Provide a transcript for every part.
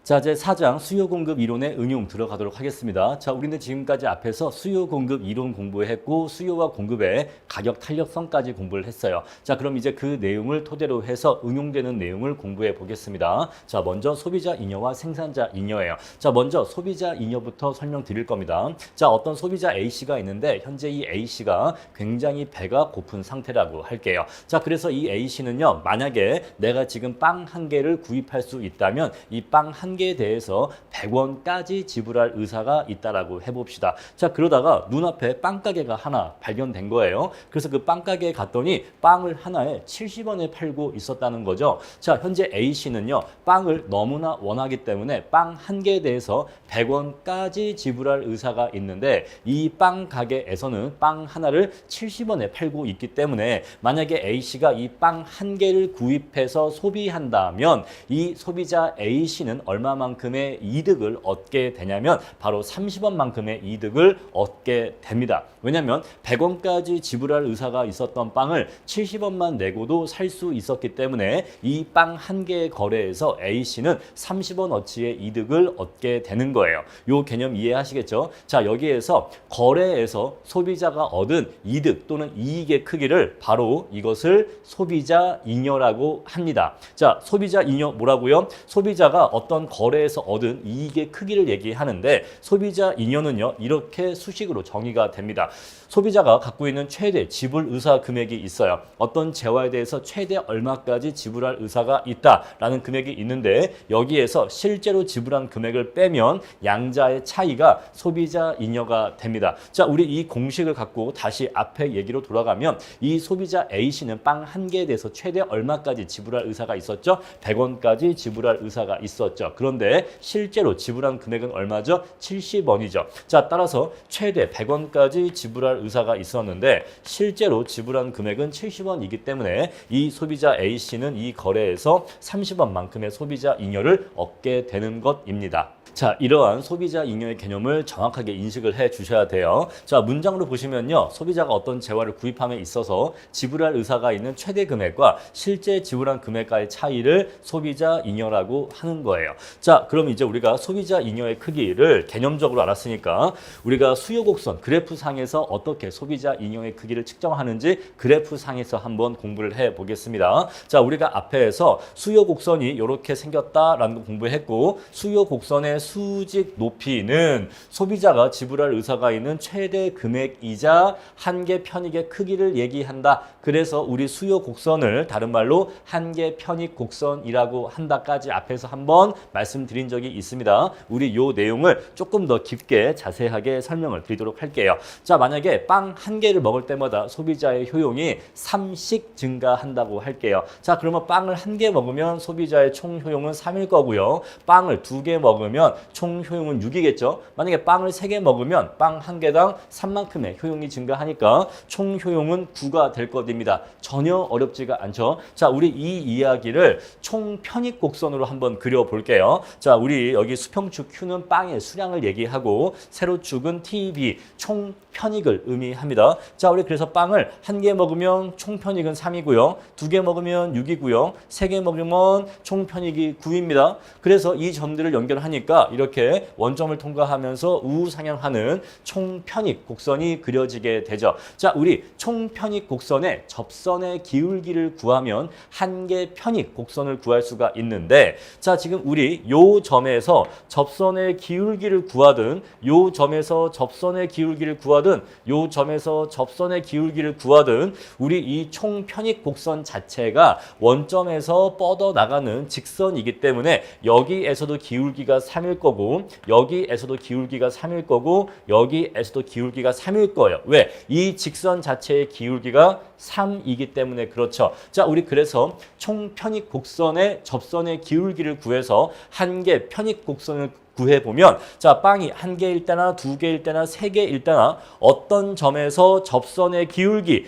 자, 제 4장 수요 공급 이론의 응용 들어가도록 하겠습니다. 자, 우리는 지금까지 앞에서 수요 공급 이론 공부했고 수요와 공급의 가격 탄력성까지 공부를 했어요. 자, 그럼 이제 그 내용을 토대로 해서 응용되는 내용을 공부해 보겠습니다. 자, 먼저 소비자 잉여와 생산자 잉여예요. 자, 먼저 소비자 잉여부터 설명드릴 겁니다. 자, 어떤 소비자 A씨가 있는데 현재 이 A씨가 굉장히 배가 고픈 상태라고 할게요. 자, 그래서 이 A씨는요, 만약에 내가 지금 빵 한 개를 구입할 수 있다면 이 빵 한 개에 대해서 100원까지 지불할 의사가 있다라고 해봅시다. 자, 그러다가 눈앞에 빵가게가 하나 발견된 거예요. 그래서 그 빵가게에 갔더니 빵을 하나에 70원에 팔고 있었다는 거죠. 자, 현재 A씨는요, 빵을 너무나 원하기 때문에 빵 한 개에 대해서 100원까지 지불할 의사가 있는데 이 빵 가게에서는 빵 하나를 70원에 팔고 있기 때문에 만약에 A씨가 이 빵 한 개를 구입해서 소비한다면 이 소비자 A씨는 얼마만큼의 이득을 얻게 되냐면 바로 30원만큼의 이득을 얻게 됩니다. 왜냐하면 100원까지 지불할 의사가 있었던 빵을 70원만 내고도 살 수 있었기 때문에 이 빵 한 개의 거래에서 A씨는 30원어치의 이득을 얻게 되는 거예요. 이 개념 이해하시겠죠? 자, 여기에서 거래에서 소비자가 얻은 이득 또는 이익의 크기를 바로 이것을 소비자 잉여라고 합니다. 자, 소비자 잉여 뭐라고요? 소비자가 어떤 거래에서 얻은 이익의 크기를 얘기하는데 소비자 잉여는요, 이렇게 수식으로 정의가 됩니다. 소비자가 갖고 있는 최대 지불 의사 금액이 있어요. 어떤 재화에 대해서 최대 얼마까지 지불할 의사가 있다라는 금액이 있는데 여기에서 실제로 지불한 금액을 빼면 양자의 차이가 소비자 잉여가 됩니다. 자, 우리 이 공식을 갖고 다시 앞에 얘기로 돌아가면 이 소비자 A씨는 빵 한 개에 대해서 최대 얼마까지 지불할 의사가 있었죠? 100원까지 지불할 의사가 있었죠. 그런데 실제로 지불한 금액은 얼마죠? 70원이죠. 자, 따라서 최대 100원까지 지불할 의사가 있었는데 실제로 지불한 금액은 70원이기 때문에 이 소비자 A씨는 이 거래에서 30원만큼의 소비자 잉여를 얻게 되는 것입니다. 자, 이러한 소비자 잉여의 개념을 정확하게 인식을 해 주셔야 돼요. 자, 문장으로 보시면요, 소비자가 어떤 재화를 구입함에 있어서 지불할 의사가 있는 최대 금액과 실제 지불한 금액과의 차이를 소비자 잉여라고 하는 거예요. 자, 그럼 이제 우리가 소비자 잉여의 크기를 개념적으로 알았으니까 우리가 수요 곡선 그래프상에서 어떻게 소비자 잉여의 크기를 측정하는지 그래프상에서 한번 공부를 해 보겠습니다. 자, 우리가 앞에서 수요 곡선이 이렇게 생겼다라는 거 공부했고 수요 곡선의 수직 높이는 소비자가 지불할 의사가 있는 최대 금액이자 한 개 편익의 크기를 얘기한다. 그래서 우리 수요 곡선을 다른 말로 한 개 편익 곡선이라고 한다까지 앞에서 한번 말씀드린 적이 있습니다. 우리 요 내용을 조금 더 깊게 자세하게 설명을 드리도록 할게요. 자, 만약에 빵 한 개를 먹을 때마다 소비자의 효용이 3씩 증가한다고 할게요. 자, 그러면 빵을 한 개 먹으면 소비자의 총 효용은 3일 거고요. 빵을 2개 먹으면 총 효용은 6이겠죠. 만약에 빵을 3개 먹으면 빵 한 개당 3만큼의 효용이 증가하니까 총 효용은 9가 될 것입니다. 전혀 어렵지가 않죠. 자, 우리 이 이야기를 총 편익 곡선으로 한번 그려볼게요. 자, 우리 여기 수평축 Q는 빵의 수량을 얘기하고 세로축은 TB 총 편익을 의미합니다. 자, 우리 그래서 빵을 한 개 먹으면 총 편익은 3이고요. 2개 먹으면 6이고요. 3개 먹으면 총 편익이 9입니다. 그래서 이 점들을 연결하니까 이렇게 원점을 통과하면서 우상향하는 총편익 곡선이 그려지게 되죠. 자, 우리 총편익 곡선의 접선의 기울기를 구하면 한 개 편익 곡선을 구할 수가 있는데 자, 지금 우리 요 점에서 접선의 기울기를 구하든 요 점에서 접선의 기울기를 구하든 요 점에서 접선의 기울기를 구하든 우리 이 총편익 곡선 자체가 원점에서 뻗어나가는 직선이기 때문에 여기에서도 기울기가 3일 거고 여기에서도 기울기가 3일 거고 여기에서도 기울기가 3일 거예요. 왜? 이 직선 자체의 기울기가 3이기 때문에 그렇죠. 자, 우리 그래서 총 편익 곡선의 접선의 기울기를 구해서 한 개 편익 곡선을 구해보면 자, 빵이 1개일 때나 2개일 때나 3개일 때나 어떤 점에서 접선의 기울기를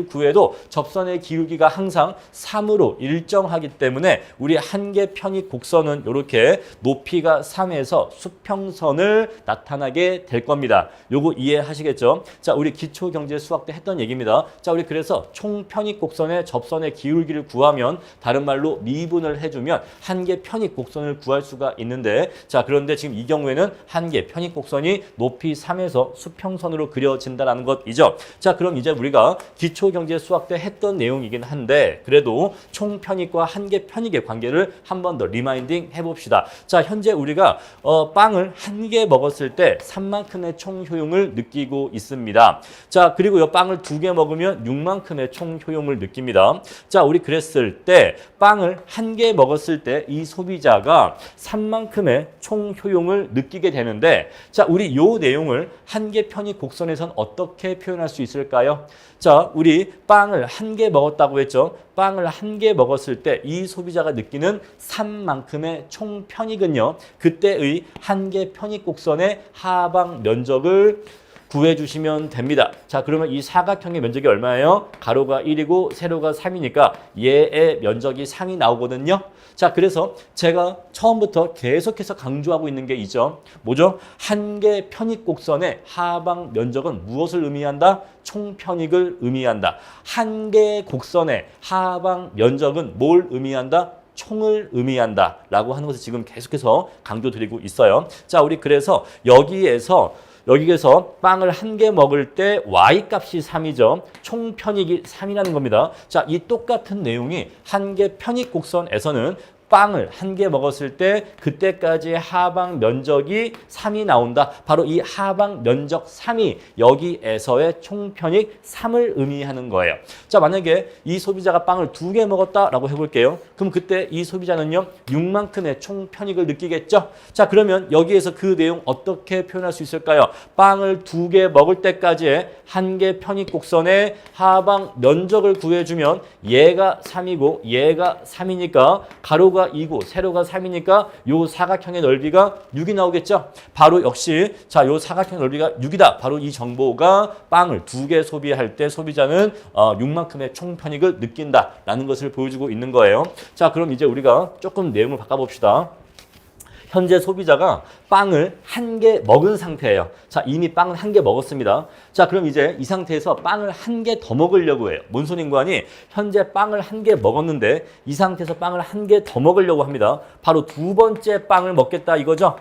구해도 접선의 기울기가 항상 3으로 일정하기 때문에 우리 한계 편익 곡선은 이렇게 높이가 3에서 수평선을 나타나게 될 겁니다. 요거 이해하시겠죠? 자, 우리 기초경제 수학 때 했던 얘기입니다. 자, 우리 그래서 총편익 곡선의 접선의 기울기를 구하면 다른 말로 미분을 해주면 한계 편익 곡선을 구할 수가 있는데 자, 그런데 지금 이 경우에는 한계 편익 곡선이 높이 3에서 수평선으로 그려진다는 것이죠. 자, 그럼 이제 우리가 기초경제 수학 때 했던 내용이긴 한데 그래도 총편익과 한계 편익의 관계를 한 번 더 리마인딩 해봅시다. 자, 현재 우리가 빵을 1개 먹었을 때 3만큼의 총효용을 느끼고 있습니다. 자, 그리고 이 빵을 2개 먹으면 6만큼의 총효용을 느낍니다. 자, 우리 그랬을 때 빵을 1개 먹었을 때 이 소비자가 3만큼의 총효용을 느끼게 되는데 자, 우리 요 내용을 한계 편익 곡선에선 어떻게 표현할 수 있을까요? 자, 우리 빵을 1개 먹었다고 했죠. 빵을 1개 먹었을 때 이 소비자가 느끼는 3만큼의 총편익은요. 그때의 한계 편익 곡선의 하방 면적을 구해주시면 됩니다. 자, 그러면 이 사각형의 면적이 얼마예요? 가로가 1이고 세로가 3이니까 얘의 면적이 3이 나오거든요. 자, 그래서 제가 처음부터 계속해서 강조하고 있는 게 있죠. 뭐죠? 한계 편익 곡선의 하방 면적은 무엇을 의미한다? 총편익을 의미한다. 한계 곡선의 하방 면적은 뭘 의미한다? 총을 의미한다 라고 하는 것을 지금 계속해서 강조드리고 있어요. 자, 우리 그래서 여기에서 빵을 1개 먹을 때 Y값이 3이죠. 총 편익이 3이라는 겁니다. 자, 이 똑같은 내용이 한계 편익 곡선에서는 빵을 1개 먹었을 때 그때까지 하방 면적이 3이 나온다. 바로 이 하방 면적 3이 여기에서의 총편익 3을 의미하는 거예요. 자, 만약에 이 소비자가 빵을 2개 먹었다라고 해볼게요. 그럼 그때 이 소비자는요 6만큼의 총편익을 느끼겠죠. 자, 그러면 여기에서 그 내용 어떻게 표현할 수 있을까요? 빵을 2개 먹을 때까지의 한계 편익 곡선의 하방 면적을 구해주면 얘가 3이고 얘가 3이니까 가로가 2고 세로가 3이니까 요 사각형의 넓이가 6이 나오겠죠. 바로 역시 자, 요 사각형 넓이가 6이다. 바로 이 정보가 빵을 2개 소비할 때 소비자는 6만큼의 총편익을 느낀다라는 것을 보여주고 있는 거예요. 자, 그럼 이제 우리가 조금 내용을 바꿔봅시다. 현재 소비자가 빵을 1개 먹은 상태예요. 자, 이미 빵은 1개 먹었습니다. 자, 그럼 이제 이 상태에서 빵을 1개 더 먹으려고 해요. 몬손인관이 현재 빵을 1개 먹었는데 이 상태에서 빵을 1개 더 먹으려고 합니다. 바로 두 번째 빵을 먹겠다 이거죠.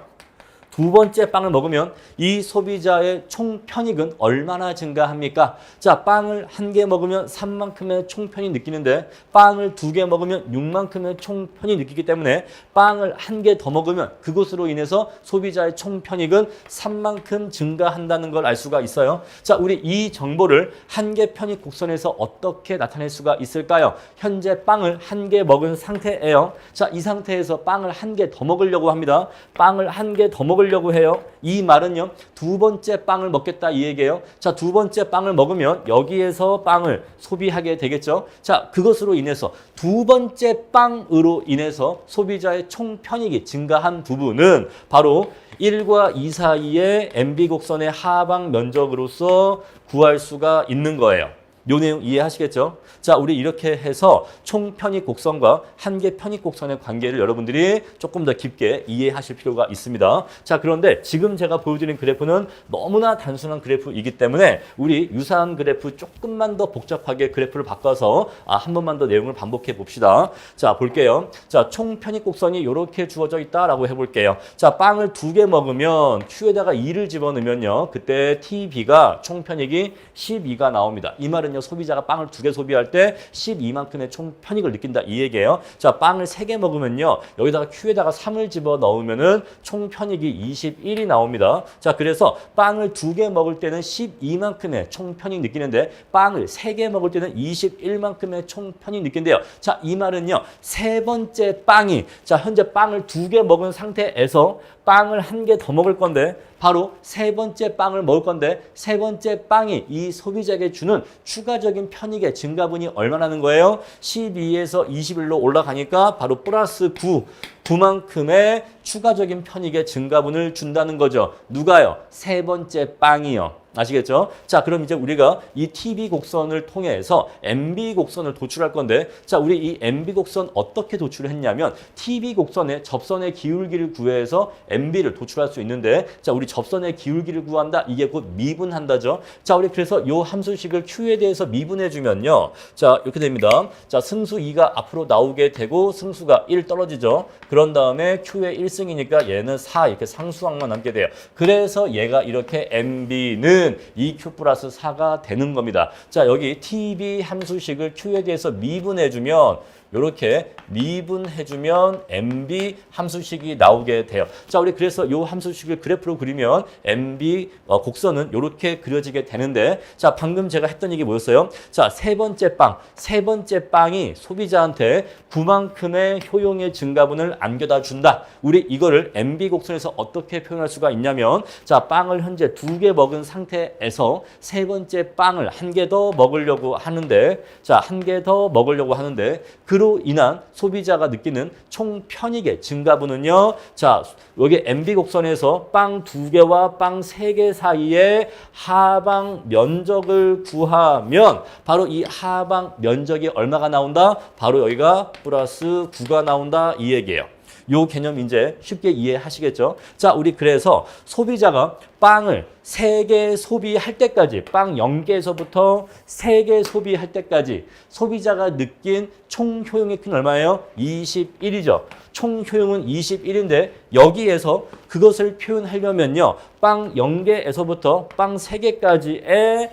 두 번째 빵을 먹으면 이 소비자의 총편익은 얼마나 증가합니까? 자, 빵을 1개 먹으면 3만큼의 총편익 느끼는데 빵을 2개 먹으면 6만큼의 총편익 느끼기 때문에 빵을 1개 더 먹으면 그것으로 인해서 소비자의 총편익은 3만큼 증가한다는 걸 알 수가 있어요. 자, 우리 이 정보를 한계 편익 곡선에서 어떻게 나타낼 수가 있을까요? 현재 빵을 1개 먹은 상태예요. 자, 이 상태에서 빵을 1개 더 먹으려고 합니다. 빵을 1개 더 먹으려고 해요. 이 말은요, 두 번째 빵을 먹겠다 이 얘기예요. 자, 두 번째 빵을 먹으면 여기에서 빵을 소비하게 되겠죠. 자, 그것으로 인해서 두 번째 빵으로 인해서 소비자의 총편익이 증가한 부분은 바로 1과 2 사이의 MB 곡선의 하방 면적으로서 구할 수가 있는 거예요. 요 내용 이해하시겠죠? 자, 우리 이렇게 해서 총편익 곡선과 한계 편익 곡선의 관계를 여러분들이 조금 더 깊게 이해하실 필요가 있습니다. 자, 그런데 지금 제가 보여드린 그래프는 너무나 단순한 그래프이기 때문에 우리 유사한 그래프 조금만 더 복잡하게 그래프를 바꿔서 한 번만 더 내용을 반복해 봅시다. 자, 볼게요. 자, 총편익 곡선이 이렇게 주어져 있다라고 해볼게요. 자, 빵을 2개 먹으면 Q에다가 2를 집어넣으면요. 그때 TB가 총편익이 12가 나옵니다. 이 말은요, 소비자가 빵을 2개 소비할 때 12만큼의 총편익을 느낀다 이 얘기예요. 자, 빵을 3개 먹으면요, 여기다가 Q에다가 3을 집어 넣으면은 총편익이 21이 나옵니다. 자, 그래서 빵을 2개 먹을 때는 12만큼의 총편익 느끼는데 빵을 3개 먹을 때는 21만큼의 총편익 느낀대요. 자, 이 말은요, 세 번째 빵이, 자, 현재 빵을 2개 먹은 상태에서 빵을 1개 더 먹을 건데 바로 세 번째 빵을 먹을 건데 세 번째 빵이 이 소비자에게 주는 추가적인 편익의 증가분이 얼마나는 거예요? 12에서 21로 올라가니까 바로 플러스 9. 그만큼의 추가적인 편익의 증가분을 준다는 거죠. 누가요? 세 번째 빵이요. 아시겠죠? 자, 그럼 이제 우리가 이 TB 곡선을 통해서 MB 곡선을 도출할 건데, 자, 우리 이 MB 곡선 어떻게 도출을 했냐면 TB 곡선의 접선의 기울기를 구해서 MB를 도출할 수 있는데, 자, 우리 접선의 기울기를 구한다. 이게 곧 미분한다죠. 자, 우리 그래서 요 함수식을 Q에 대해서 미분해 주면요. 자, 이렇게 됩니다. 자, 승수 2가 앞으로 나오게 되고 승수가 1 떨어지죠. 그런 다음에 Q의 1승이니까 얘는 4 이렇게 상수항만 남게 돼요. 그래서 얘가 이렇게 MB는 2Q 플러스 4가 되는 겁니다. 자, 여기 TB 함수식을 Q에 대해서 미분해주면 이렇게 미분해주면 MB 함수식이 나오게 돼요. 자, 우리 그래서 이 함수식을 그래프로 그리면 MB 곡선은 이렇게 그려지게 되는데, 자, 방금 제가 했던 얘기 뭐였어요? 자, 세 번째 빵이 소비자한테 그만큼의 효용의 증가분을 안겨다 준다. 우리 이거를 MB 곡선에서 어떻게 표현할 수가 있냐면, 자, 빵을 현재 2개 먹은 상태에서 세 번째 빵을 한 개 더 먹으려고 하는데, 자, 한 개 더 먹으려고 하는데, 그로 인한 소비자가 느끼는 총 편익의 증가분은요. 자, 여기 MB 곡선에서 빵 2개와 빵 3개 사이에 하방 면적을 구하면 바로 이 하방 면적이 얼마가 나온다? 바로 여기가 플러스 9가 나온다 이 얘기예요. 요 개념 이제 쉽게 이해하시겠죠? 자, 우리 그래서 소비자가 빵을 3개 소비할 때까지, 빵 0개에서부터 3개 소비할 때까지 소비자가 느낀 총 효용의 크기는 얼마예요? 21이죠. 총 효용은 21인데 여기에서 그것을 표현하려면요. 빵 0개에서부터 빵 3개까지의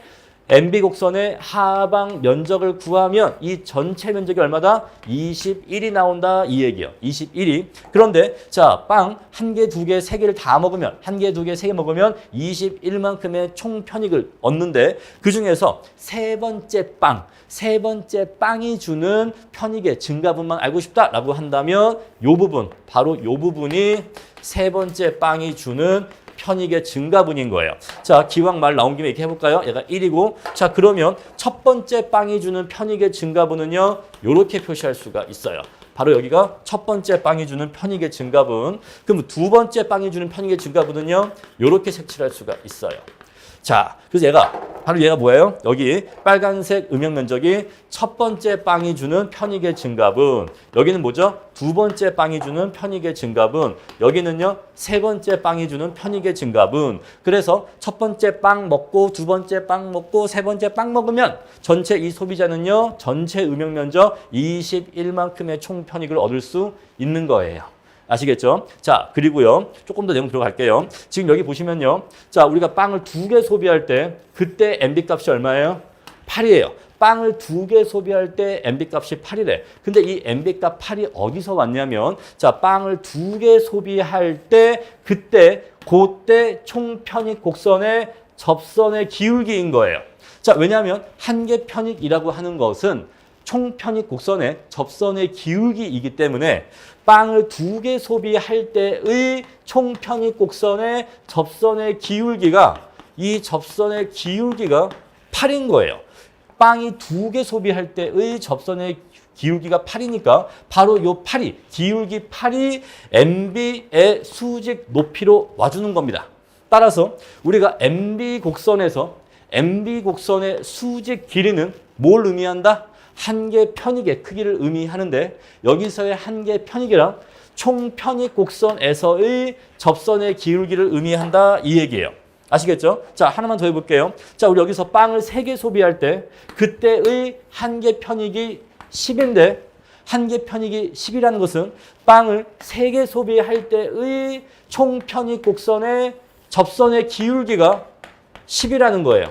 MB 곡선의 하방 면적을 구하면 이 전체 면적이 얼마다? 21이 나온다 이 얘기예요. 21이. 그런데 자, 빵 1개, 2개, 3개를 다 먹으면 1개, 2개, 3개 먹으면 21만큼의 총 편익을 얻는데 그중에서 세 번째 빵이 주는 편익의 증가분만 알고 싶다라고 한다면 요 부분, 바로 요 부분이 세 번째 빵이 주는 편익의 증가분인 거예요. 자, 기왕 말 나온 김에 이렇게 해볼까요? 얘가 1이고, 자, 그러면 첫 번째 빵이 주는 편익의 증가분은요, 이렇게 표시할 수가 있어요. 바로 여기가 첫 번째 빵이 주는 편익의 증가분. 그럼 두 번째 빵이 주는 편익의 증가분은요, 이렇게 색칠할 수가 있어요. 자, 그래서 바로 얘가 뭐예요? 여기 빨간색 음영 면적이 첫 번째 빵이 주는 편익의 증가분. 여기는 뭐죠? 두 번째 빵이 주는 편익의 증가분. 여기는요, 세 번째 빵이 주는 편익의 증가분. 그래서 첫 번째 빵 먹고, 두 번째 빵 먹고, 세 번째 빵 먹으면 전체 이 소비자는요, 전체 음영 면적 21만큼의 총 편익을 얻을 수 있는 거예요. 아시겠죠? 자, 그리고요. 조금 더 내용 들어갈게요. 지금 여기 보시면요. 자, 우리가 빵을 2개 소비할 때 그때 MB 값이 얼마예요? 8이에요. 빵을 2개 소비할 때 MB 값이 8이래. 근데 이 MB 값 8이 어디서 왔냐면 자, 빵을 2개 소비할 때 그때 총 편익 곡선의 접선의 기울기인 거예요. 자, 왜냐하면 한 개 편익이라고 하는 것은 총 편익 곡선의 접선의 기울기이기 때문에 빵을 2개 소비할 때의 총 편익 곡선의 접선의 기울기가 이 접선의 기울기가 8인 거예요. 빵이 2개 소비할 때의 접선의 기울기가 8이니까 바로 요 8이 기울기 8이 MB의 수직 높이로 와주는 겁니다. 따라서 우리가 MB 곡선의 수직 길이는 뭘 의미한다? 한 개 편익의 크기를 의미하는데 여기서의 한 개 편익이란 총 편익 곡선에서의 접선의 기울기를 의미한다 이 얘기예요. 아시겠죠? 자, 하나만 더 해볼게요. 자, 우리 여기서 빵을 3개 소비할 때 그때의 한 개 편익이 10인데 한 개 편익이 10이라는 것은 빵을 3개 소비할 때의 총 편익 곡선의 접선의 기울기가 10이라는 거예요.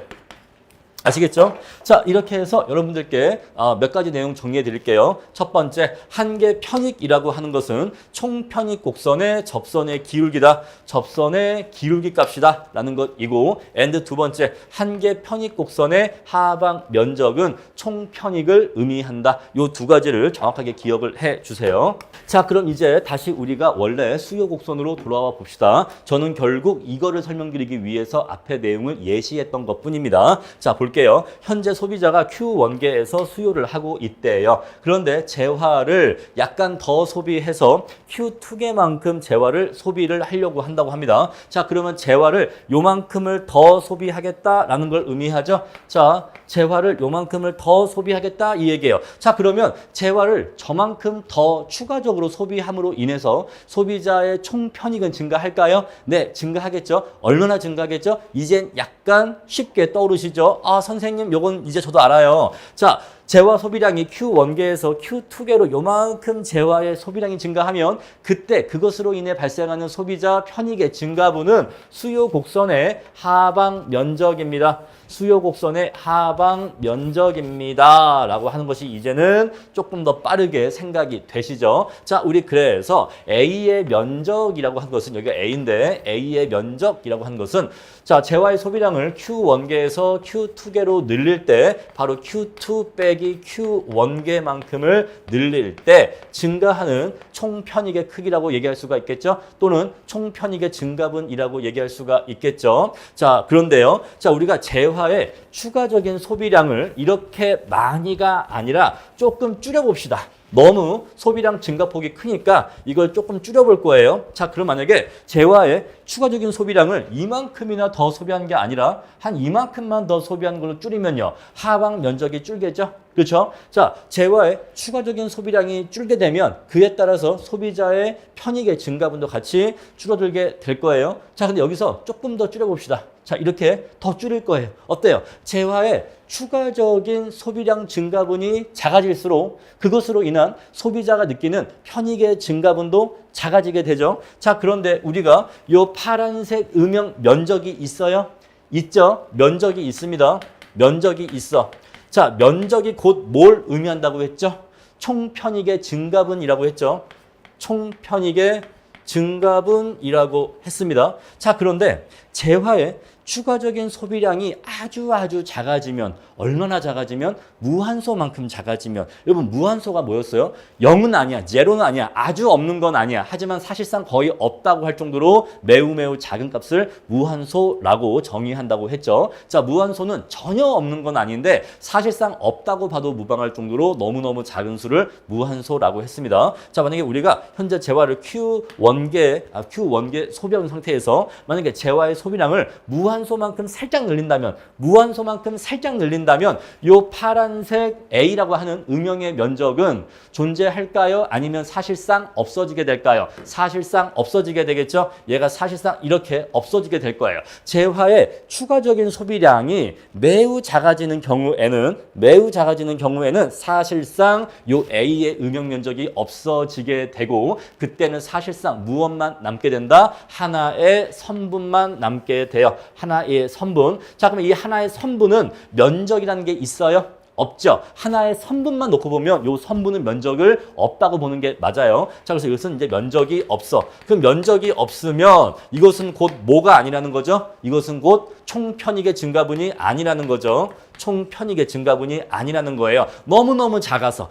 아시겠죠? 자, 이렇게 해서 여러분들께 몇 가지 내용 정리해 드릴게요. 첫 번째, 한 개 편익이라고 하는 것은 총 편익 곡선의 접선의 기울기다. 접선의 기울기 값이다. 라는 것이고, 두 번째, 한 개 편익 곡선의 하방 면적은 총 편익을 의미한다. 이 두 가지를 정확하게 기억을 해 주세요. 자, 그럼 이제 다시 우리가 원래 수요 곡선으로 돌아와 봅시다. 저는 결국 이거를 설명드리기 위해서 앞에 내용을 예시했던 것 뿐입니다. 자, 볼게요. 볼게요. 현재 소비자가 Q1계에서 수요를 하고 있대요. 그런데 재화를 약간 더 소비해서 Q2계만큼 재화를 소비를 하려고 한다고 합니다. 자, 그러면 재화를 요만큼을 더 소비하겠다라는 걸 의미하죠. 자, 재화를 요만큼을 더 소비하겠다 이 얘기예요. 자, 그러면 재화를 저만큼 더 추가적으로 소비함으로 인해서 소비자의 총 편익은 증가할까요? 네, 증가하겠죠. 얼마나 증가하겠죠? 이젠 약간 쉽게 떠오르시죠? 아, 선생님, 요건 이제 저도 알아요. 자, 재화 소비량이 Q1계에서 Q2계로 요만큼 재화의 소비량이 증가하면 그때 그것으로 인해 발생하는 소비자 편익의 증가분은 수요 곡선의 하방 면적입니다. 수요 곡선의 하방 면적입니다. 라고 하는 것이 이제는 조금 더 빠르게 생각이 되시죠? 자, 우리 그래서 A의 면적이라고 한 것은 여기가 A인데 A의 면적이라고 한 것은 자, 재화의 소비량을 Q1계에서 Q2계로 늘릴 때 바로 Q2 빼기 Q1계만큼을 늘릴 때 증가하는 총편익의 크기라고 얘기할 수가 있겠죠? 또는 총편익의 증가분이라고 얘기할 수가 있겠죠? 자, 그런데요. 자, 우리가 재화의 추가적인 소비량을 이렇게 많이가 아니라 조금 줄여봅시다. 너무 소비량 증가폭이 크니까 이걸 조금 줄여볼 거예요. 자, 그럼 만약에 재화의 추가적인 소비량을 이만큼이나 더 소비한 게 아니라 한 이만큼만 더 소비한 걸로 줄이면요. 하방 면적이 줄겠죠? 그렇죠? 자, 재화의 추가적인 소비량이 줄게 되면 그에 따라서 소비자의 편익의 증가분도 같이 줄어들게 될 거예요. 자, 근데 여기서 조금 더 줄여봅시다. 자, 이렇게 더 줄일 거예요. 어때요? 재화의 추가적인 소비량 증가분이 작아질수록 그것으로 인한 소비자가 느끼는 편익의 증가분도 작아지게 되죠. 자, 그런데 우리가 이 파란색 음영 면적이 있어요? 있죠? 면적이 있습니다. 면적이 있어. 자, 면적이 곧 뭘 의미한다고 했죠? 총편익의 증가분이라고 했죠. 총편익의 증가분이라고 했습니다. 자, 그런데 재화의 추가적인 소비량이 아주 작아지면 얼마나 작아지면 무한소만큼 작아지면 여러분 무한소가 뭐였어요? 0은 아니야. 제로는 아니야. 아주 없는 건 아니야. 하지만 사실상 거의 없다고 할 정도로 매우 작은 값을 무한소라고 정의한다고 했죠. 자, 무한소는 전혀 없는 건 아닌데 사실상 없다고 봐도 무방할 정도로 너무너무 작은 수를 무한소라고 했습니다. 자, 만약에 우리가 현재 재화를 Q1계 소비한 상태에서 만약에 재화의 소비량을 무한소만큼 살짝 늘린다면 요 파란색 A라고 하는 음영의 면적은 존재할까요? 아니면 사실상 없어지게 될까요? 사실상 없어지게 되겠죠? 얘가 사실상 이렇게 없어지게 될 거예요. 재화의 추가적인 소비량이 매우 작아지는 경우에는 사실상 요 A의 음영 면적이 없어지게 되고 그때는 사실상 무엇만 남게 된다? 하나의 선분만 남게 돼요. 하나의 선분. 자, 그러면 이 하나의 선분은 면적이라는 게 있어요? 없죠. 하나의 선분만 놓고 보면 이 선분은 면적을 없다고 보는 게 맞아요. 자, 그래서 이것은 이제 면적이 없어. 그럼 면적이 없으면 이것은 곧 뭐가 아니라는 거죠? 이것은 곧 총편익의 증가분이 아니라는 거죠. 총편익의 증가분이 아니라는 거예요. 너무너무 작아서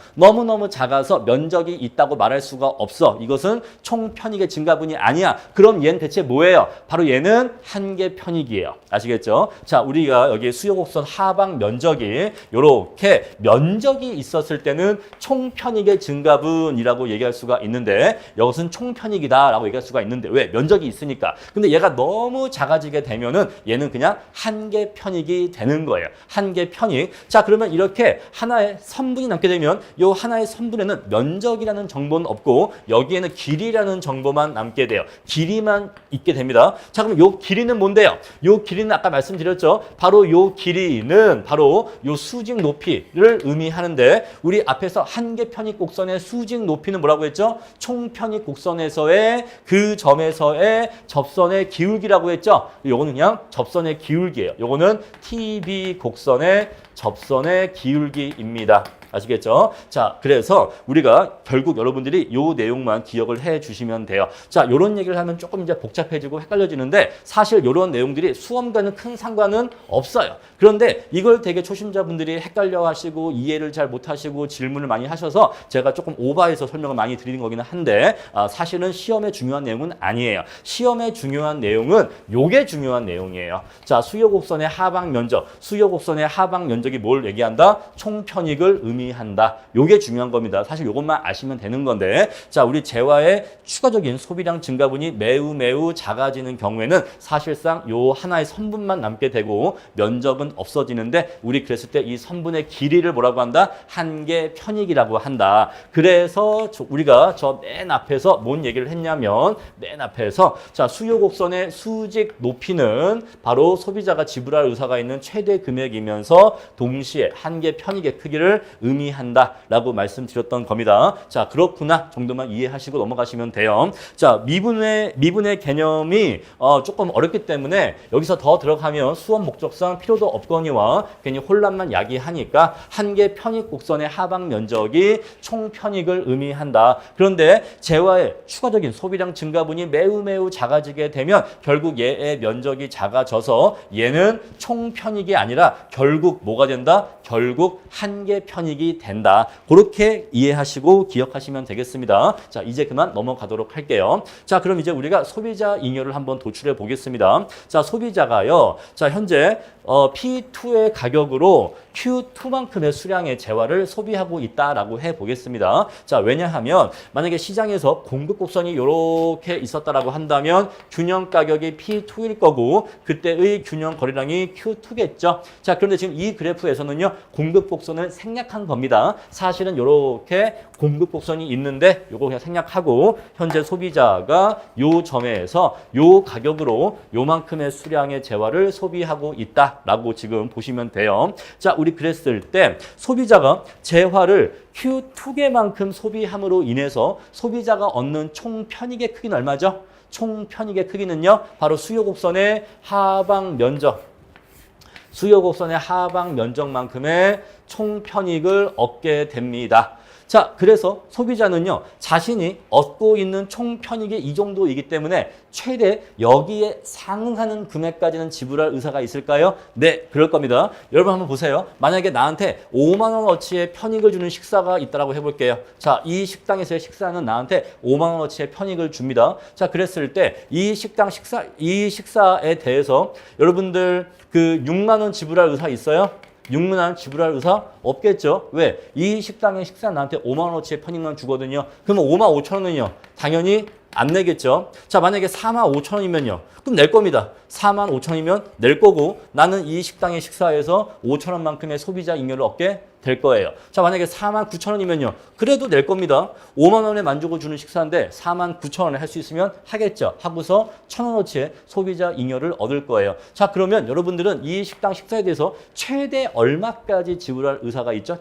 면적이 있다고 말할 수가 없어. 이것은 총편익의 증가분이 아니야. 그럼 얘는 대체 뭐예요? 바로 얘는 한계 편익이에요. 아시겠죠? 자, 우리가 여기 수요곡선 하방 면적이 요렇게 면적이 있었을 때는 총편익의 증가분이라고 얘기할 수가 있는데 이것은 총편익이다라고 얘기할 수가 있는데 왜? 면적이 있으니까. 근데 얘가 너무 작아지게 되면은 얘는 그냥 한계 편익이 되는 거예요. 한계 편익. 자, 그러면 이렇게 하나의 선분이 남게 되면 이 하나의 선분에는 면적이라는 정보는 없고 여기에는 길이라는 정보만 남게 돼요. 길이만 있게 됩니다. 자, 그럼 이 길이는 뭔데요? 이 길이는 아까 말씀드렸죠. 바로 이 길이는 바로 이 수직 높이를 의미하는데 우리 앞에서 한계 편익 곡선의 수직 높이는 뭐라고 했죠? 총편익 곡선에서의 그 점에서의 접선의 기울기라고 했죠. 요거는 그냥 접선의 기울기예요. 요거는 TB 곡선의 접선의 기울기입니다. 아시겠죠? 자, 그래서 우리가 결국 여러분들이 요 내용만 기억을 해 주시면 돼요. 자, 요런 얘기를 하면 조금 이제 복잡해지고 헷갈려지는데 사실 요런 내용들이 수험과는 큰 상관은 없어요. 그런데 이걸 되게 초심자분들이 헷갈려 하시고 이해를 잘 못하시고 질문을 많이 하셔서 제가 조금 오버해서 설명을 많이 드리는 거기는 한데 사실은 시험에 중요한 내용은 아니에요. 시험에 중요한 내용은 요게 중요한 내용이에요. 자, 수요 곡선의 하방 면적. 수요 곡선의 하방 면적이 뭘 얘기한다? 총 편익을 의미한다. 요게 중요한 겁니다. 사실 요것만 아시면 되는 건데 자, 우리 재화의 추가적인 소비량 증가분이 매우 작아지는 경우에는 사실상 요 하나의 선분만 남게 되고 면적은 없어지는데 우리 그랬을 때 이 선분의 길이를 뭐라고 한다? 한계 편익이라고 한다. 그래서 우리가 저 맨 앞에서 뭔 얘기를 했냐면 맨 앞에서 자, 수요 곡선의 수직 높이는 바로 소비자가 지불할 의사가 있는 최대 금액이면서 동시에 한계 편익의 크기를 의미한다라고 말씀드렸던 겁니다. 자, 그렇구나 정도만 이해하시고 넘어가시면 돼요. 자, 미분의 개념이 조금 어렵기 때문에 여기서 더 들어가면 수업 목적상 필요도 없거니와 괜히 혼란만 야기하니까 한계 편익 곡선의 하방 면적이 총 편익을 의미한다. 그런데 재화의 추가적인 소비량 증가분이 매우 작아지게 되면 결국 얘의 면적이 작아져서 얘는 총 편익이 아니라 결국 뭐가 된다? 결국 한계 편익이 된다. 그렇게 이해하시고 기억하시면 되겠습니다. 자, 이제 그만 넘어가도록 할게요. 자, 그럼 이제 우리가 소비자 잉여를 한번 도출해 보겠습니다. 자, 소비자가요. 자, 현재 P2의 가격으로 Q2만큼의 수량의 재화를 소비하고 있다라고 해 보겠습니다. 자, 왜냐하면 만약에 시장에서 공급 곡선이 이렇게 있었다라고 한다면 균형 가격이 P2일 거고 그때의 균형 거래량이 Q2겠죠. 자, 그런데 지금 이 그래프에서는요. 공급 곡선을 생략한 겁니다. 사실은 이렇게 공급 곡선이 있는데 요거 그냥 생략하고 현재 소비자가 요 점에서 요 가격으로 요만큼의 수량의 재화를 소비하고 있다라고 지금 보시면 돼요. 자, 우리 그랬을 때 소비자가 재화를 Q2개만큼 소비함으로 인해서 소비자가 얻는 총 편익의 크기는 얼마죠? 총 편익의 크기는요. 바로 수요 곡선의 하방 면적. 수요 곡선의 하방 면적만큼의 총 편익을 얻게 됩니다. 자, 그래서 소비자는요, 자신이 얻고 있는 총 편익이 이 정도이기 때문에 최대 여기에 상응하는 금액까지는 지불할 의사가 있을까요? 네, 그럴 겁니다. 여러분 한번 보세요. 만약에 나한테 5만 원어치의 편익을 주는 식사가 있다라고 해볼게요. 자, 이 식당에서의 식사는 나한테 5만 원어치의 편익을 줍니다. 자, 그랬을 때 이 식사에 대해서 여러분들 그 6만 원 지불할 의사 있어요? 6만 원 지불할 의사 없겠죠? 왜? 이 식당의 식사 나한테 5만 원어치의 편익만 주거든요. 그러면 5만 5천 원은요? 당연히 안 내겠죠? 자, 만약에 4만 5천 원이면요? 그럼 낼 겁니다. 4만 5천 원이면 낼 거고 나는 이 식당의 식사에서 5천 원만큼의 소비자 잉여를 얻게 될 거예요. 자, 만약에 4만 9천 원이면요. 그래도 낼 겁니다. 5만 원에 만족을 주는 식사인데 4만 9천 원에 할 수 있으면 하겠죠. 하고서 1천 원어치의 소비자 잉여를 얻을 거예요. 자, 그러면 여러분들은 이 식당 식사에 대해서 최대 얼마까지 지불할 의사가 있죠?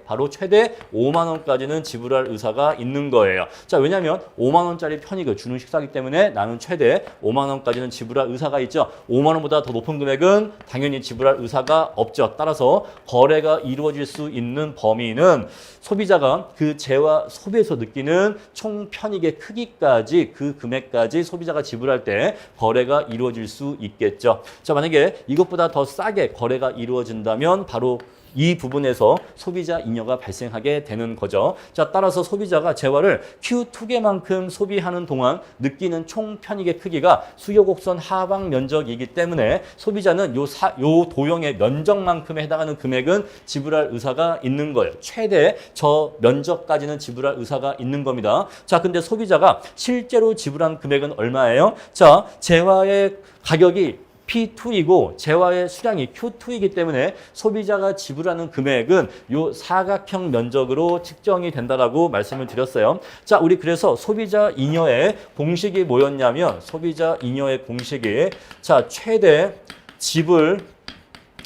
바로 최대 5만 원까지는 지불할 의사가 있는 거예요. 자, 왜냐하면 5만 원짜리 편익을 주는 식사이기 때문에 나는 최대 5만 원까지는 지불할 의사가 있죠. 5만 원보다 더 높은 금액은 당연히 지불할 의사가 없죠. 따라서 거래가 이루어질 수 있는 범위는 소비자가 그 재화 소비에서 느끼는 총 편익의 크기까지 그 금액까지 소비자가 지불할 때 거래가 이루어질 수 있겠죠. 자, 만약에 이것보다 더 싸게 거래가 이루어진다면 바로 이 부분에서 소비자 잉여가 발생하게 되는 거죠. 자, 따라서 소비자가 재화를 Q2개만큼 소비하는 동안 느끼는 총 편익의 크기가 수요 곡선 하방 면적이기 때문에 소비자는 요 도형의 면적만큼에 해당하는 금액은 지불할 의사가 있는 거예요. 최대 저 면적까지는 지불할 의사가 있는 겁니다. 자, 근데 소비자가 실제로 지불한 금액은 얼마예요? 자, 재화의 가격이 P2이고 재화의 수량이 Q2이기 때문에 소비자가 지불하는 금액은 요 사각형 면적으로 측정이 된다라고 말씀을 드렸어요. 자, 우리 그래서 소비자 잉여의 공식이 뭐였냐면 소비자 잉여의 공식이 자, 최대 지불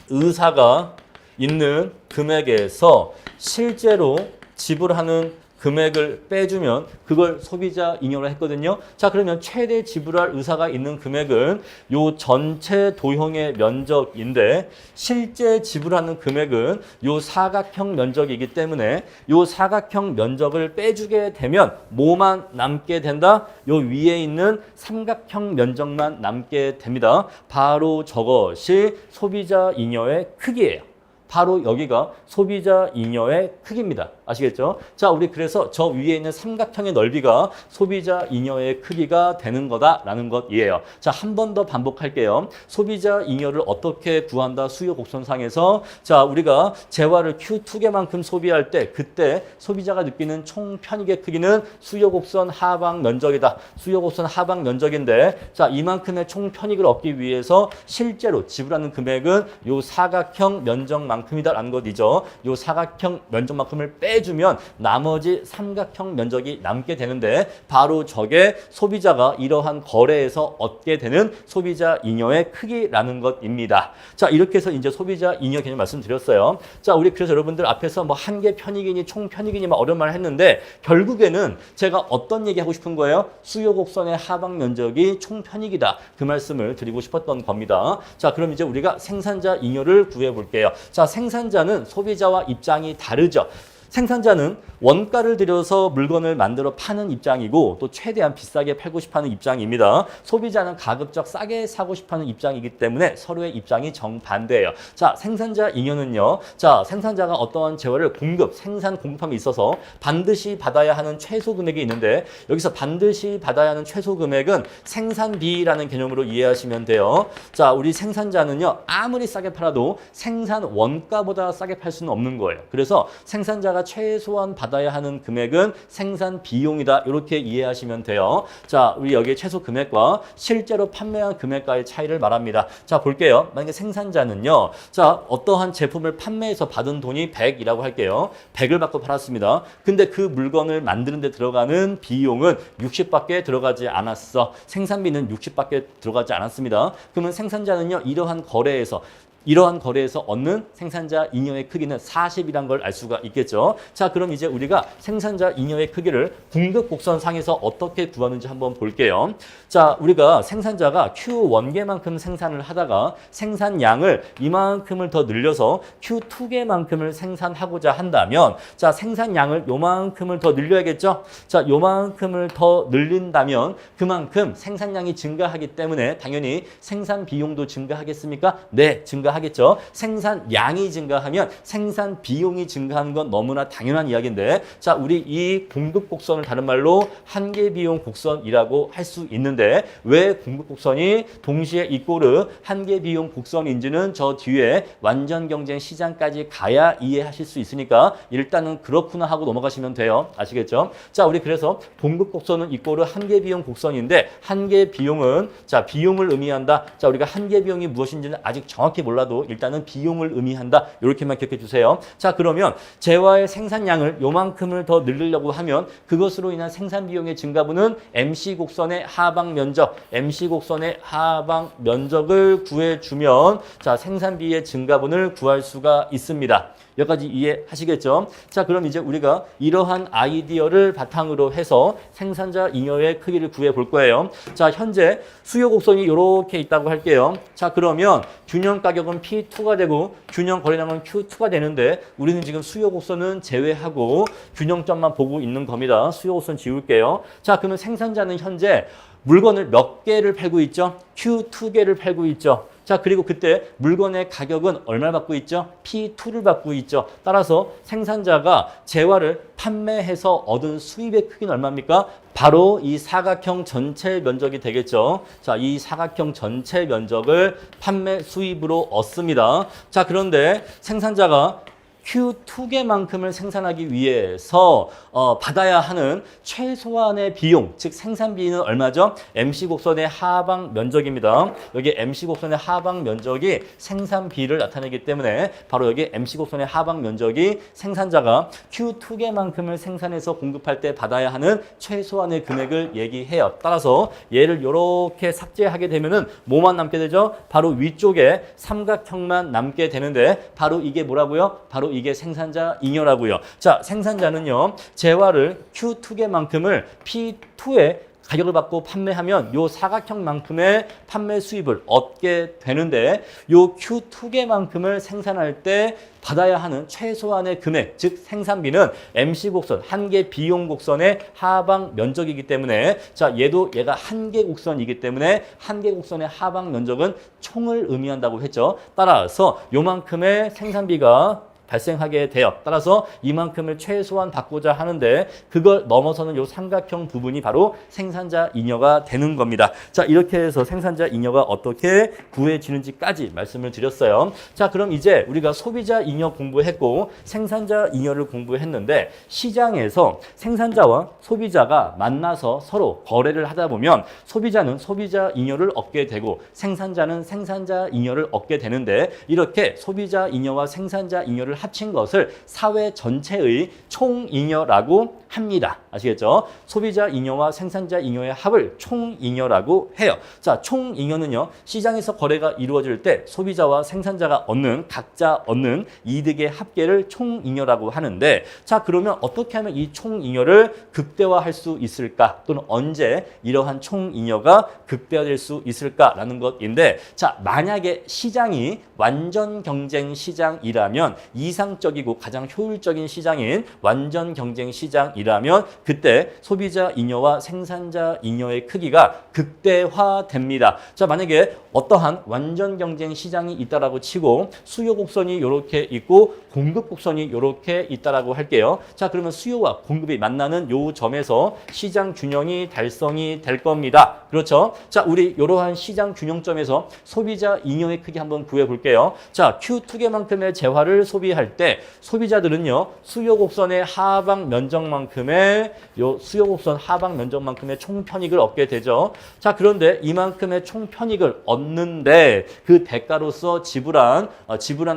의사가 있는 금액에서 실제로 지불하는 금액을 빼주면 그걸 소비자 잉여로 했거든요. 자, 그러면 최대 지불할 의사가 있는 금액은 요 전체 도형의 면적인데 실제 지불하는 금액은 요 사각형 면적이기 때문에 요 사각형 면적을 빼주게 되면 뭐만 남게 된다? 요 위에 있는 삼각형 면적만 남게 됩니다. 바로 저것이 소비자 잉여의 크기예요. 바로 여기가 소비자 잉여의 크기입니다. 아시겠죠? 자, 우리 그래서 저 위에 있는 삼각형의 넓이가 소비자 잉여의 크기가 되는 거다라는 것이에요. 자, 한 번 더 반복할게요. 소비자 잉여를 어떻게 구한다? 수요 곡선상에서 자, 우리가 재화를 Q2개만큼 소비할 때 그때 소비자가 느끼는 총 편익의 크기는 수요 곡선 하방 면적이다. 수요 곡선 하방 면적인데 자, 이만큼의 총 편익을 얻기 위해서 실제로 지불하는 금액은 요 사각형 면적만큼이다라는 것이죠. 요 사각형 면적만큼을 빼주면 나머지 삼각형 면적이 남게 되는데 바로 저게 소비자가 이러한 거래에서 얻게 되는 소비자 잉여의 크기라는 것입니다. 자, 이렇게 해서 이제 소비자 잉여 개념 말씀드렸어요. 자, 우리 그래서 여러분들 앞에서 뭐 한계 편익이니 총 편익이니 막 어려운 말을 했는데 결국에는 제가 어떤 얘기 하고 싶은 거예요? 수요 곡선의 하방 면적이 총 편익이다. 그 말씀을 드리고 싶었던 겁니다. 자, 그럼 이제 우리가 생산자 잉여를 구해 볼게요. 자, 생산자는 소비자와 입장이 다르죠. 생산자는 원가를 들여서 물건을 만들어 파는 입장이고 또 최대한 비싸게 팔고 싶어하는 입장입니다. 소비자는 가급적 싸게 사고 싶어하는 입장이기 때문에 서로의 입장이 정반대예요. 자, 생산자 잉여는요. 자, 생산자가 어떠한 재화를 생산 공급함에 있어서 반드시 받아야 하는 최소 금액이 있는데 여기서 반드시 받아야 하는 최소 금액은 생산비라는 개념으로 이해하시면 돼요. 자, 우리 생산자는요. 아무리 싸게 팔아도 생산 원가보다 싸게 팔 수는 없는 거예요. 그래서 생산자가 최소한 받아야 하는 금액은 생산 비용이다. 이렇게 이해하시면 돼요. 자, 우리 여기 최소 금액과 실제로 판매한 금액과의 차이를 말합니다. 자, 볼게요. 만약에 생산자는요. 자, 어떠한 제품을 판매해서 받은 돈이 100이라고 할게요. 100을 받고 팔았습니다. 근데 그 물건을 만드는 데 들어가는 비용은 60밖에 들어가지 않았어. 생산비는 60밖에 들어가지 않았습니다. 그러면 생산자는요. 이러한 거래에서 얻는 생산자 잉여의 크기는 40이란 걸 알 수가 있겠죠. 자, 그럼 이제 우리가 생산자 잉여의 크기를 공급 곡선상에서 어떻게 구하는지 한번 볼게요. 자, 우리가 생산자가 Q1개만큼 생산을 하다가 생산량을 이만큼을 더 늘려서 Q2개만큼을 생산하고자 한다면 자, 생산량을 요만큼을 더 늘려야겠죠. 자, 요만큼을 더 늘린다면 그만큼 생산량이 증가하기 때문에 당연히 생산 비용도 증가하겠습니까? 네, 증가하겠죠. 생산량이 증가하면 생산 비용이 증가하는 건 너무나 당연한 이야기인데 자, 우리 이 공급 곡선을 다른 말로 한계 비용 곡선이라고 할 수 있는데 왜 공급 곡선이 동시에 이꼬르 한계 비용 곡선인지는 저 뒤에 완전 경쟁 시장까지 가야 이해하실 수 있으니까 일단은 그렇구나 하고 넘어가시면 돼요. 아시겠죠? 자, 우리 그래서 공급 곡선은 이꼬르 한계 비용 곡선인데 한계 비용은 자, 비용을 의미한다. 자, 우리가 한계 비용이 무엇인지는 아직 정확히 몰라도 일단은 비용을 의미한다. 이렇게만 기억해 주세요. 자, 그러면 재화의 생산량을 요만큼을 더 늘리려고 하면 그것으로 인한 생산 비용의 증가분은 MC 곡선의 하방 면적, MC 곡선의 하방 면적을 구해주면 자, 생산비의 증가분을 구할 수가 있습니다. 여기까지 이해하시겠죠? 자, 그럼 이제 우리가 이러한 아이디어를 바탕으로 해서 생산자 잉여의 크기를 구해 볼 거예요. 자, 현재 수요 곡선이 이렇게 있다고 할게요. 자, 그러면 균형 가격은 P2가 되고 균형 거래량은 Q2가 되는데 우리는 지금 수요 곡선은 제외하고 균형점만 보고 있는 겁니다. 수요 곡선 지울게요. 자, 그러면 생산자는 현재 물건을 몇 개를 팔고 있죠? Q2개를 팔고 있죠. 자, 그리고 그때 물건의 가격은 얼마를 받고 있죠? P2를 받고 있죠. 따라서 생산자가 재화를 판매해서 얻은 수입의 크기는 얼마입니까? 바로 이 사각형 전체 면적이 되겠죠. 자, 이 사각형 전체 면적을 판매 수입으로 얻습니다. 자, 그런데 생산자가 Q2개만큼을 생산하기 위해서 받아야 하는 최소한의 비용, 즉 생산비는 얼마죠? MC 곡선의 하방 면적입니다. 여기 MC 곡선의 하방 면적이 생산비를 나타내기 때문에 바로 여기 MC 곡선의 하방 면적이 생산자가 Q2개만큼을 생산해서 공급할 때 받아야 하는 최소한의 금액을 얘기해요. 따라서 얘를 이렇게 삭제하게 되면은 뭐만 남게 되죠? 바로 위쪽에 삼각형만 남게 되는데 바로 이게 뭐라고요? 바로 바로 이게 생산자 잉여라고요. 자, 생산자는요. 재화를 Q2개만큼을 P2에 가격을 받고 판매하면 요 사각형만큼의 판매 수입을 얻게 되는데 요 Q2개만큼을 생산할 때 받아야 하는 최소한의 금액, 즉 생산비는 MC 곡선, 한 개 비용 곡선의 하방 면적이기 때문에 자, 얘가 한 개 곡선이기 때문에 한 개 곡선의 하방 면적은 총을 의미한다고 했죠. 따라서 요만큼의 생산비가 발생하게 돼요. 따라서 이만큼을 최소한 받고자 하는데 그걸 넘어서는 요 삼각형 부분이 바로 생산자 잉여가 되는 겁니다. 자, 이렇게 해서 생산자 잉여가 어떻게 구해지는지까지 말씀을 드렸어요. 자, 그럼 이제 우리가 소비자 잉여 공부했고 생산자 잉여를 공부했는데 시장에서 생산자와 소비자가 만나서 서로 거래를 하다 보면 소비자는 소비자 잉여를 얻게 되고 생산자는 생산자 잉여를 얻게 되는데 이렇게 소비자 잉여와 생산자 잉여를 합친 것을 사회 전체의 총잉여라고 합니다. 아시겠죠? 소비자 잉여와 생산자 잉여의 합을 총잉여라고 해요. 자, 총잉여는요. 시장에서 거래가 이루어질 때 소비자와 생산자가 각자 얻는 이득의 합계를 총잉여라고 하는데 자, 그러면 어떻게 하면 이 총잉여를 극대화할 수 있을까? 또는 언제 이러한 총잉여가 극대화될 수 있을까라는 것인데 자, 만약에 시장이 완전 경쟁 시장이라면 이상적이고 가장 효율적인 시장인 완전 경쟁 시장이라면 그때 소비자 잉여와 생산자 잉여의 크기가 극대화됩니다. 자, 만약에 어떠한 완전 경쟁 시장이 있다라고 치고 수요 곡선이 이렇게 있고 공급 곡선이 이렇게 있다라고 할게요. 자, 그러면 수요와 공급이 만나는 요 점에서 시장 균형이 달성이 될 겁니다. 그렇죠? 자, 우리 이러한 시장 균형점에서 소비자 잉여의 크기 한번 구해 볼게요. 자, Q2개만큼의 재화를 소비할 때 소비자들은요. 수요 곡선의 하방 면적만큼의 총 편익을 얻게 되죠. 자, 그런데 이만큼의 총 편익을 얻는데 그 대가로서 지불한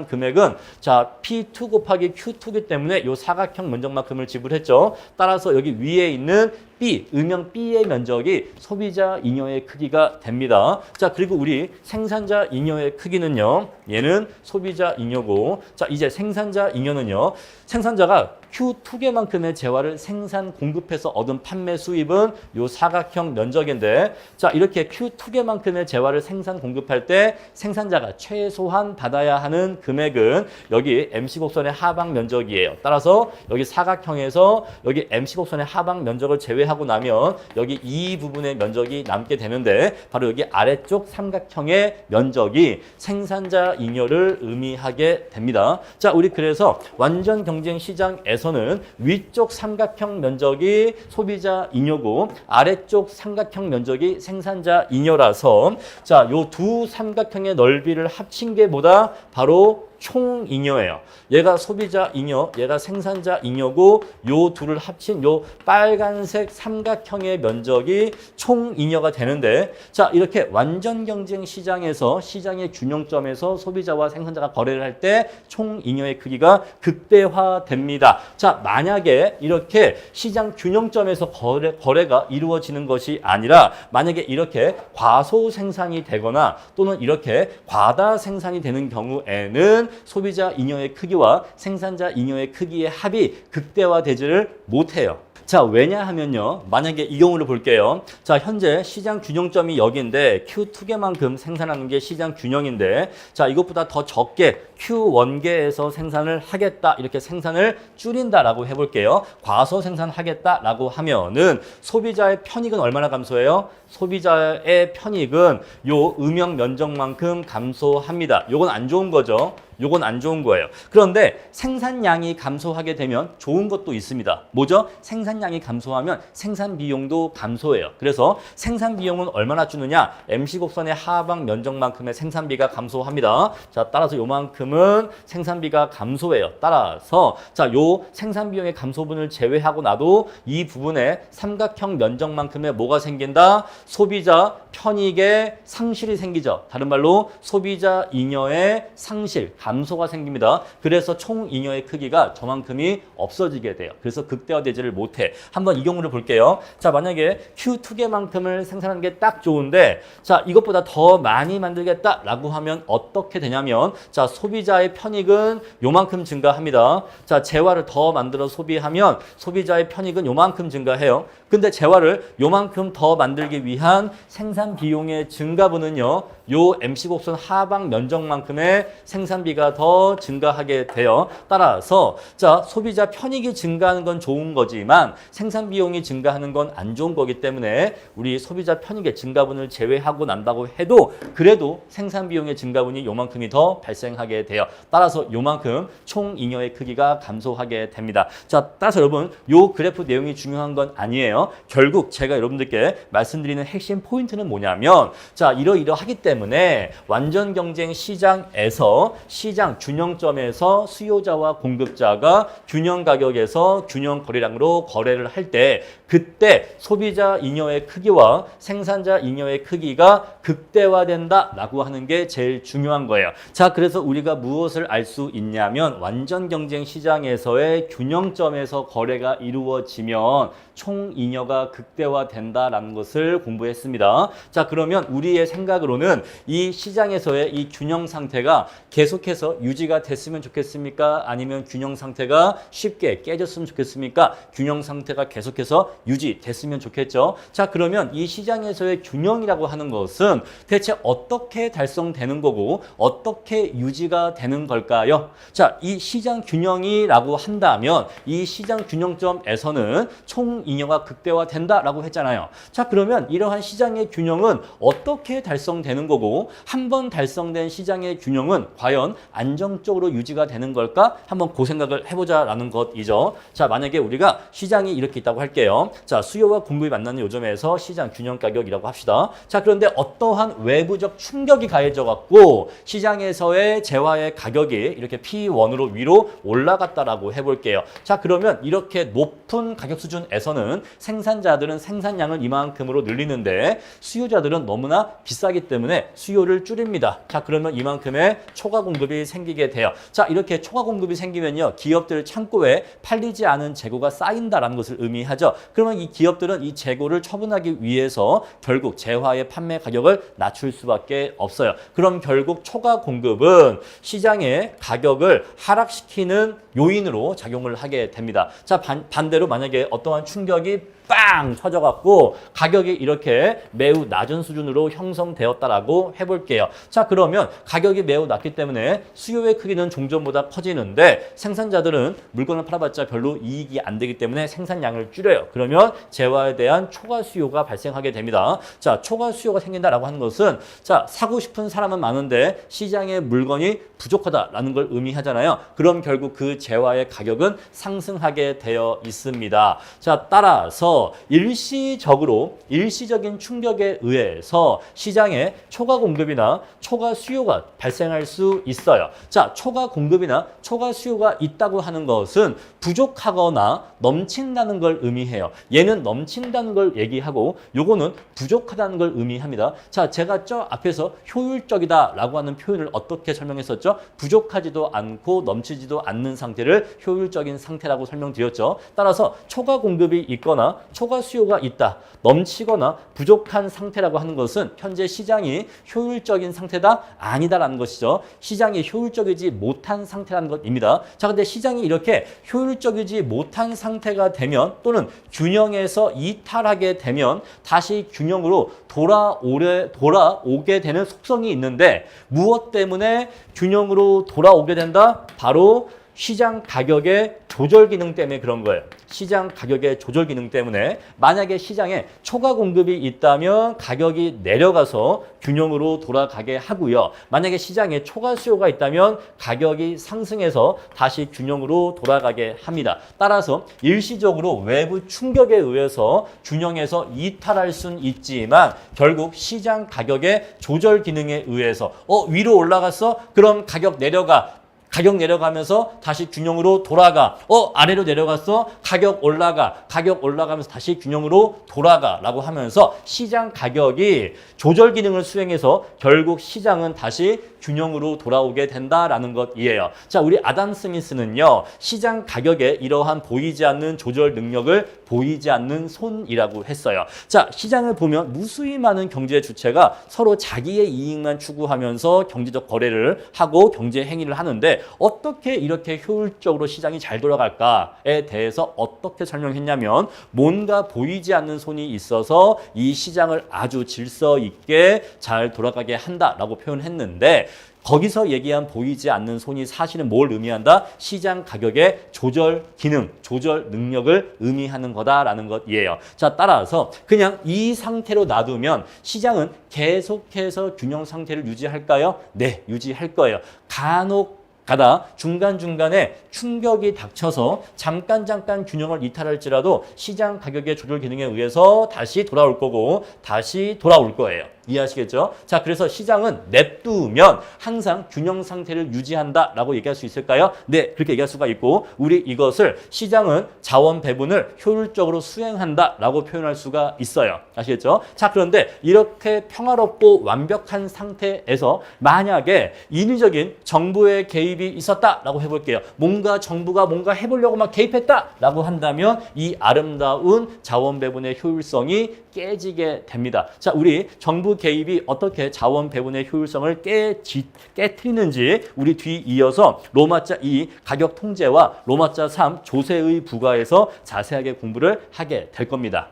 금액은 자, P2 곱하기 Q2이기 때문에 요 사각형 면적만큼을 지불했죠. 따라서 여기 위에 있는 B, 음영 B의 면적이 소비자 잉여의 크기가 됩니다. 자, 그리고 우리 생산자 잉여의 크기는요. 얘는 소비자 잉여고 자, 이제 생산자 잉여는요. 생산자가 Q2개만큼의 재화를 생산 공급해서 얻은 판매 수입은 요 사각형 면적인데 자, 이렇게 Q2개만큼의 재화를 생산 공급할 때 생산자가 최소한 받아야 하는 금액은 여기 MC 곡선의 하방 면적이에요. 따라서 여기 사각형에서 여기 MC 곡선의 하방 면적을 제외하고 나면 여기 이 부분의 면적이 남게 되는데 바로 여기 아래쪽 삼각형의 면적이 생산자 잉여를 의미하게 됩니다. 자, 우리 그래서 완전 경쟁 시장에서는 위쪽 삼각형 면적이 소비자 잉여고 아래쪽 삼각형 면적이 생산자 잉여라서 자, 요 두 삼각형의 넓이를 합친 게 뭐다? 바로 총잉여예요. 얘가 소비자 잉여, 얘가 생산자 잉여고 요 둘을 합친 요 빨간색 삼각형의 면적이 총잉여가 되는데 자, 이렇게 완전 경쟁 시장에서 시장의 균형점에서 소비자와 생산자가 거래를 할 때 총잉여의 크기가 극대화됩니다. 자, 만약에 이렇게 시장 균형점에서 거래가 이루어지는 것이 아니라 만약에 이렇게 과소 생산이 되거나 또는 이렇게 과다 생산이 되는 경우에는 소비자 잉여의 크기와 생산자 잉여의 크기의 합이 극대화되지를 못해요. 자, 왜냐하면요. 만약에 이 경우를 볼게요. 자, 현재 시장 균형점이 여기인데 Q2개만큼 생산하는 게 시장 균형인데 자, 이것보다 더 적게 Q1개에서 생산을 하겠다. 이렇게 생산을 줄인다라고 해볼게요. 과소 생산하겠다라고 하면은 소비자의 편익은 얼마나 감소해요? 소비자의 편익은 요 음영 면적만큼 감소합니다. 요건 안 좋은 거죠. 요건 안 좋은 거예요. 그런데 생산량이 감소하게 되면 좋은 것도 있습니다. 뭐죠? 생산량이 감소하면 생산 비용도 감소해요. 그래서 생산 비용은 얼마나 주느냐? MC 곡선의 하방 면적만큼의 생산비가 감소합니다. 자, 따라서 요만큼은 생산비가 감소해요. 따라서 자, 요 생산 비용의 감소분을 제외하고 나도 이 부분에 삼각형 면적만큼의 뭐가 생긴다? 소비자 편익의 상실이 생기죠. 다른 말로 소비자 잉여의 상실, 감소가 생깁니다. 그래서 총 잉여의 크기가 저만큼이 없어지게 돼요. 그래서 극대화되지를 못해. 한번 이 경우를 볼게요. 자, 만약에 Q2개만큼을 생산하는 게 딱 좋은데 자, 이것보다 더 많이 만들겠다라고 하면 어떻게 되냐면 자, 소비자의 편익은 요만큼 증가합니다. 자, 재화를 더 만들어 소비하면 소비자의 편익은 요만큼 증가해요. 근데 재화를 요만큼 더 만들기 위한 생산 비용의 증가분은요. 요 MC 곡선 하방 면적만큼의 생산비가 더 증가하게 돼요. 따라서 자, 소비자 편익이 증가하는 건 좋은 거지만 생산 비용이 증가하는 건 안 좋은 거기 때문에 우리 소비자 편익의 증가분을 제외하고 난다고 해도 그래도 생산 비용의 증가분이 요만큼이 더 발생하게 돼요. 따라서 요만큼 총 잉여의 크기가 감소하게 됩니다. 자, 따라서 여러분 요 그래프 내용이 중요한 건 아니에요. 결국 제가 여러분들께 말씀드리는 핵심 포인트는 뭐냐면 자, 이러이러하기 때문에 완전 경쟁 시장에서 시장 균형점에서 수요자와 공급자가 균형 가격에서 균형 거래량으로 거래를 할 때 그때 소비자 잉여의 크기와 생산자 잉여의 크기가 극대화된다라고 하는 게 제일 중요한 거예요. 자, 그래서 우리가 무엇을 알 수 있냐면 완전 경쟁 시장에서의 균형점에서 거래가 이루어지면 총 잉여가 극대화된다라는 것을 공부했습니다. 자, 그러면 우리의 생각으로는 이 시장에서의 이 균형 상태가 계속해서 유지가 됐으면 좋겠습니까? 아니면 균형 상태가 쉽게 깨졌으면 좋겠습니까? 균형 상태가 계속해서 유지됐으면 좋겠죠. 자, 그러면 이 시장에서의 균형이라고 하는 것은 대체 어떻게 달성되는 거고 어떻게 유지가 되는 걸까요? 자, 이 시장 균형이라고 한다면 이 시장 균형점에서는 총 잉여가 극대화된다라고 했잖아요. 자, 그러면 이러한 시장의 균형은 어떻게 달성되는 거고 한 번 달성된 시장의 균형은 과연 안정적으로 유지가 되는 걸까? 한번 그 생각을 해보자라는 것이죠. 자, 만약에 우리가 시장이 이렇게 있다고 할게요. 자, 수요와 공급이 만나는 요점에서 시장 균형 가격이라고 합시다. 자, 그런데 어떠한 외부적 충격이 가해져 갖고 시장에서의 재화의 가격이 이렇게 P1으로 위로 올라갔다라고 해볼게요. 자, 그러면 이렇게 높은 가격 수준에서는 생산자들은 생산량을 이만큼으로 늘리는데 수요자들은 너무나 비싸기 때문에 수요를 줄입니다. 자, 그러면 이만큼의 초과 공급이 생기게 돼요. 자, 이렇게 초과 공급이 생기면요. 기업들 창고에 팔리지 않은 재고가 쌓인다라는 것을 의미하죠. 그러면 이 기업들은 이 재고를 처분하기 위해서 결국 재화의 판매 가격을 낮출 수밖에 없어요. 그럼 결국 초과 공급은 시장의 가격을 하락시키는 요인으로 작용을 하게 됩니다. 자, 반대로 만약에 어떠한 충격이 빵 터져갖고 가격이 이렇게 매우 낮은 수준으로 형성되었다라고 해볼게요. 자, 그러면 가격이 매우 낮기 때문에 수요의 크기는 종전보다 커지는데 생산자들은 물건을 팔아봤자 별로 이익이 안 되기 때문에 생산량을 줄여요. 그러면 재화에 대한 초과 수요가 발생하게 됩니다. 자, 초과 수요가 생긴다라고 하는 것은 자, 사고 싶은 사람은 많은데 시장에 물건이 부족하다라는 걸 의미하잖아요. 그럼 결국 그 재화의 가격은 상승하게 되어 있습니다. 자, 따라서 일시적인 충격에 의해서 시장에 초과 공급이나 초과 수요가 발생할 수 있어요. 자, 초과 공급이나 초과 수요가 있다고 하는 것은 부족하거나 넘친다는 걸 의미해요. 얘는 넘친다는 걸 얘기하고 요거는 부족하다는 걸 의미합니다. 자, 제가 저 앞에서 효율적이다라고 하는 표현을 어떻게 설명했었죠? 부족하지도 않고 넘치지도 않는 상태를 효율적인 상태라고 설명드렸죠. 따라서 초과 공급이 있거나 초과 수요가 있다, 넘치거나 부족한 상태라고 하는 것은 현재 시장이 효율적인 상태다, 아니다라는 것이죠. 시장이 효율적이지 못한 상태라는 것입니다. 자, 근데 시장이 이렇게 효율적이지 못한 상태가 되면 또는 균형에서 이탈하게 되면 다시 균형으로 돌아오게 되는 속성이 있는데 무엇 때문에 균형으로 돌아오게 된다? 바로 시장 가격의 조절 기능 때문에 그런 거예요. 시장 가격의 조절 기능 때문에 만약에 시장에 초과 공급이 있다면 가격이 내려가서 균형으로 돌아가게 하고요. 만약에 시장에 초과 수요가 있다면 가격이 상승해서 다시 균형으로 돌아가게 합니다. 따라서 일시적으로 외부 충격에 의해서 균형에서 이탈할 수는 있지만 결국 시장 가격의 조절 기능에 의해서 위로 올라갔어? 그럼 가격 내려가. 가격 내려가면서 다시 균형으로 돌아가. 아래로 내려갔어. 가격 올라가. 가격 올라가면서 다시 균형으로 돌아가라고 하면서 시장 가격이 조절 기능을 수행해서 결국 시장은 다시 균형으로 돌아오게 된다라는 것이에요. 자, 우리 아담 스미스는요. 시장 가격에 이러한 보이지 않는 조절 능력을 보이지 않는 손이라고 했어요. 자, 시장을 보면 무수히 많은 경제 주체가 서로 자기의 이익만 추구하면서 경제적 거래를 하고 경제 행위를 하는데 어떻게 이렇게 효율적으로 시장이 잘 돌아갈까에 대해서 어떻게 설명했냐면 뭔가 보이지 않는 손이 있어서 이 시장을 아주 질서 있게 잘 돌아가게 한다라고 표현했는데 거기서 얘기한 보이지 않는 손이 사실은 뭘 의미한다? 시장 가격의 조절 기능, 조절 능력을 의미하는 거다라는 것이에요. 자, 따라서 그냥 이 상태로 놔두면 시장은 계속해서 균형 상태를 유지할까요? 네, 유지할 거예요. 간혹 가다 중간중간에 충격이 닥쳐서 잠깐 균형을 이탈할지라도 시장 가격의 조절 기능에 의해서 다시 돌아올 거고 다시 돌아올 거예요. 이해하시겠죠? 자, 그래서 시장은 냅두면 항상 균형 상태를 유지한다라고 얘기할 수 있을까요? 네, 그렇게 얘기할 수가 있고 우리 이것을 시장은 자원 배분을 효율적으로 수행한다라고 표현할 수가 있어요. 아시겠죠? 자, 그런데 이렇게 평화롭고 완벽한 상태에서 만약에 인위적인 정부의 개입이 있었다라고 해볼게요. 정부가 뭔가 해보려고 막 개입했다라고 한다면 이 아름다운 자원 배분의 효율성이 깨지게 됩니다. 자, 우리 정부 개입이 어떻게 자원 배분의 효율성을 깨트리는지 우리 뒤 이어서 로마자 2 가격 통제와 로마자 3 조세의 부과에서 자세하게 공부를 하게 될 겁니다.